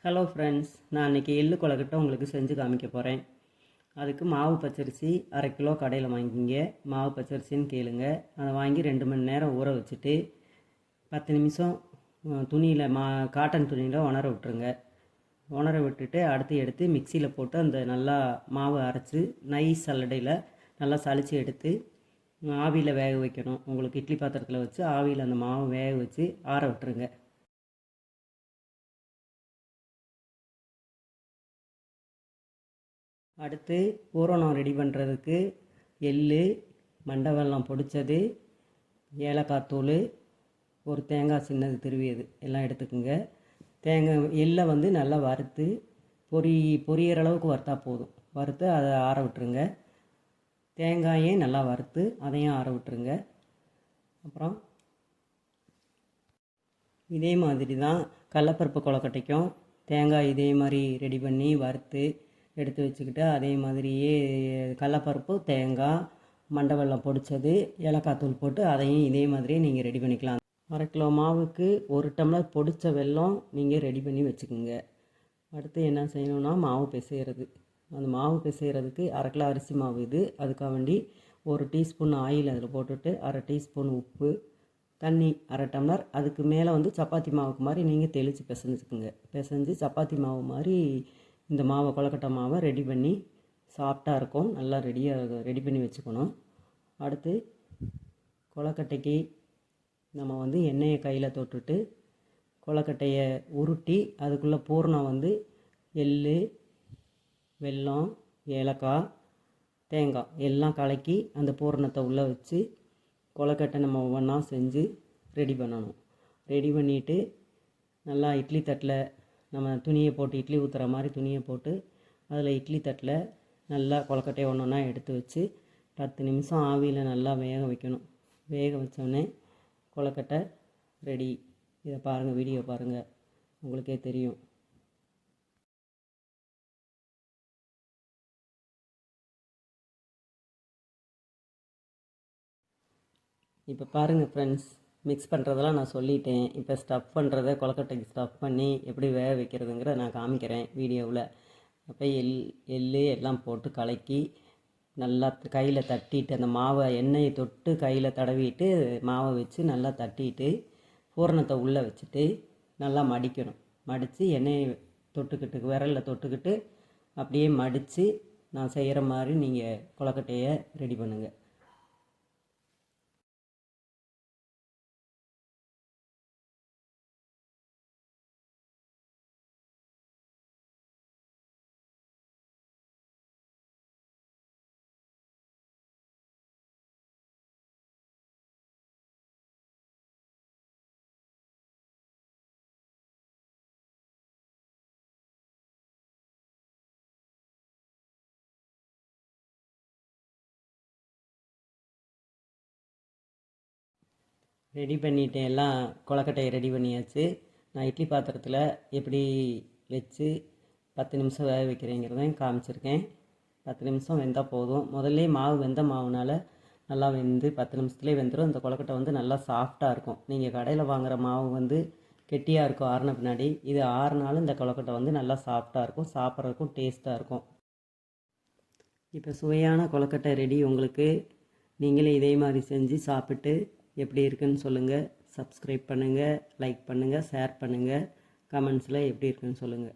Hello friends, நான் இன்றைக்கி எள்ளு கொழுக்கட்டை உங்களுக்கு செஞ்சு காமிக்க போகிறேன். அதுக்கு மாவு பச்சரிசி 1/2 கிலோ கடையில் வாங்கிக்கிங்க. மாவு பச்சரிசின்னு கேளுங்க. அதை வாங்கி 2 மணி நேரம் ஊற வச்சுட்டு 10 நிமிஷம் துணியில் காட்டன் துணியில் உணர விட்டுருங்க. உணர விட்டுட்டு அடுத்து எடுத்து மிக்சியில் போட்டு அந்த நல்லா மாவு அரைச்சி நைஸ் சல்லடையில் நல்லா சளிச்சு எடுத்து ஆவியில் வேக வைக்கணும். உங்களுக்கு இட்லி பாத்திரத்தில் வச்சு ஆவியில் அந்த மாவு வேக வச்சு ஆற விட்டுருங்க. அடுத்து பூரணம் ரெடி பண்ணுறதுக்கு எள், மண்டை வெல்லம் பொடித்தது, ஏலக்காய் தூள், ஒரு தேங்காய் சின்னது திருவியது எல்லாம் எடுத்துக்கோங்க. எள்ளை வந்து நல்லா வறுத்து பொரியிற அளவுக்கு வறுத்தா போதும். வறுத்து அதை ஆற விட்டுருங்க. தேங்காயும் நல்லா வறுத்து அதையும் ஆற விட்டுருங்க. அப்புறம் இதே மாதிரி தான் கடலப்பருப்பு கொழுக்கட்டைக்கும் தேங்காய் இதே மாதிரி ரெடி பண்ணி வறுத்து எடுத்து வச்சுக்கிட்டு அதே மாதிரியே கடலப்பருப்பு, தேங்காய், மண்டை வெல்லம் பொடித்தது, ஏலக்காய் தூள் போட்டு அதையும் இதே மாதிரியே நீங்கள் ரெடி பண்ணிக்கலாம். 1/2 கிலோ மாவுக்கு 1 டம்ளர் பொடித்த வெல்லம் நீங்கள் ரெடி பண்ணி வச்சுக்கோங்க. அடுத்து என்ன செய்யணும்னா மாவு பிசைகிறது. அந்த மாவு பிசைகிறதுக்கு 1/2 கிலோ அரிசி மாவு இது. அதுக்காக வேண்டி 1 டீஸ்பூன் ஆயில் அதில் போட்டுட்டு 1/2 டீஸ்பூன் உப்பு, தண்ணி 1/2 டம்ளர். அதுக்கு மேலே வந்து சப்பாத்தி மாவுக்கு மாதிரி நீங்கள் தெளித்து பிசைஞ்சுக்குங்க. பிசைஞ்சு சப்பாத்தி மாவு மாதிரி இந்த மாவை கொழுக்கட்டை மாவை ரெடி பண்ணி சாஃப்டாக இருக்கும். நல்லா ரெடி பண்ணி வச்சுக்கணும். அடுத்து கொழுக்கட்டைக்கு நம்ம வந்து எண்ணெயை கையில் தொட்டுட்டு கொழுக்கட்டையை உருட்டி அதுக்குள்ளே பூரணம் வந்து எள், வெல்லம், ஏலக்காய், தேங்காய் எல்லாம் கலக்கி அந்த பூரணத்தை உள்ளே வச்சு கொழுக்கட்டை நம்ம ஒவ்வொன்றா செஞ்சு ரெடி பண்ணணும். ரெடி பண்ணிவிட்டு நல்லா இட்லி தட்டில் நம்ம துணியை போட்டு இட்லி ஊற்றுற மாதிரி துணியை போட்டு அதில் இட்லி தட்டில் நல்லா கொழுக்கட்டையை ஒன்றா எடுத்து வச்சு 10 நிமிஷம் ஆவியில் நல்லா வேக வைக்கணும். வேக வச்சோடனே கொழுக்கட்டை ரெடி. இதை பாருங்கள், வீடியோ பாருங்கள், உங்களுக்கே தெரியும். இப்போ பாருங்கள் ஃப்ரெண்ட்ஸ், மிக்ஸ் பண்ணுறதெல்லாம் நான் சொல்லிட்டேன். இப்போ ஸ்டஃப் பண்ணுறத கொழுக்கட்டைக்கு ஸ்டஃப் பண்ணி எப்படி வேக வைக்கிறதுங்கிறத நான் காமிக்கிறேன் வீடியோவில். அப்போ எள் எல்லாம் போட்டு கலக்கி நல்லா கையில் தட்டிட்டு அந்த மாவை எண்ணெயை தொட்டு கையில் தடவிட்டு மாவை வச்சு நல்லா தட்டிட்டு பூரணத்தை உள்ளே வச்சுட்டு நல்லா மடிக்கணும். மடித்து எண்ணெயை தொட்டுக்கிட்டு விரலில் தொட்டுக்கிட்டு அப்படியே மடித்து நான் செய்கிற மாதிரி நீங்கள் கொழுக்கட்டையை ரெடி பண்ணுங்கள். ரெடி பண்ணிட்டேன். எல்லாம் கொழுக்கட்டையை ரெடி பண்ணியாச்சு. நான் இட்லி பாத்திரத்தில் எப்படி வச்சு 10 நிமிஷம் வேக வைக்கிறேங்கிறதையும் காமிச்சிருக்கேன். 10 நிமிஷம் வெந்தால் போதும். முதல்ல மாவு வெந்த மாவுனால் நல்லா வெந்து 10 நிமிஷத்துலேயே வெந்துடும். இந்த கொழுக்கட்டை வந்து நல்லா சாஃப்டாக இருக்கும். நீங்கள் கடையில் வாங்குகிற மாவு வந்து கெட்டியாக இருக்கும் ஆறின பின்னாடி. இது ஆறுனாலும் இந்த கொழுக்கட்டை வந்து நல்லா சாஃப்டாக இருக்கும், சாப்பிட்றதுக்கும் டேஸ்ட்டாக இருக்கும். இப்போ சுவையான கொழுக்கட்டை ரெடி உங்களுக்கு. நீங்களே இதே மாதிரி செஞ்சு சாப்பிட்டு எப்படி இருக்குன்னு சொல்லுங்கள். சப்ஸ்கிரைப் பண்ணுங்கள், லைக் பண்ணுங்கள், ஷேர் பண்ணுங்கள். கமெண்ட்ஸில் எப்படி இருக்குன்னு சொல்லுங்கள்.